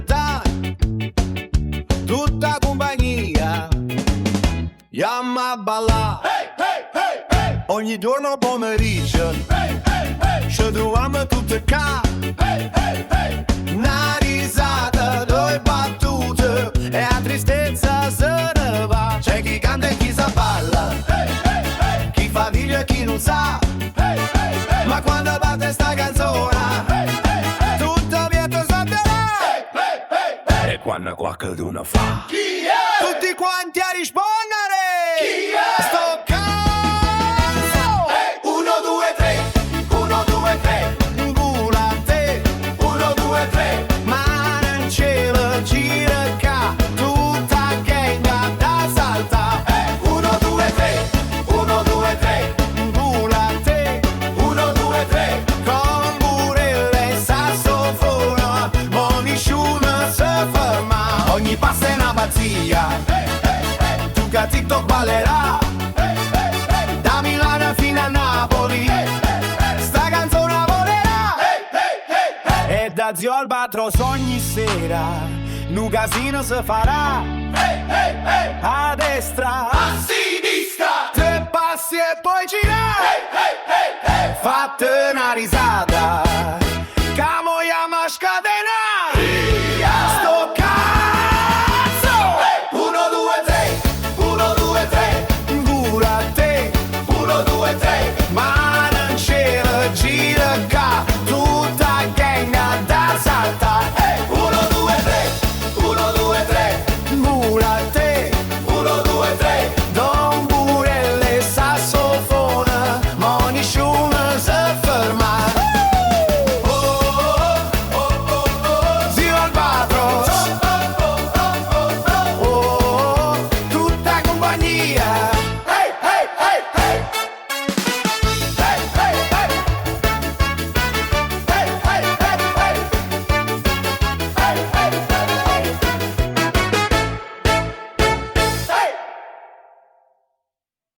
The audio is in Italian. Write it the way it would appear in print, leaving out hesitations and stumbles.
libertà, tutta compagnia, yamma a ballà, ogni giorno pomeriggio, ci troviamo tutte qua, una risata, due battute, e la tristezza se ne va, c'è chi canta e chi sa balla, chi fa video e chi non sa, ma quando parte sta canzone, tutto vieto salterà, e quando qualcuno fa, chi è? Tutti quanti a rispondere, chi è? Sto cazzo, 1, 2, 3, 1, 2, 3, culo a te, 1, 2, 3, mano in cielo, gira qua, tutta gang da salta, 1, 2, 3, 1, 2, 3, culo a te, 1, 2, 3, con burelle e sassofono, ma nessuno si ferma, ogni passo è una pazzia, tu che TikTok ballerà, da Milano fino a Napoli, sta canzone volerà, e da zio Albatros ogni sera, un casino si farà, a destra, a sinistra, 3 passi e poi gira, fatte una risata, che mo' scatena.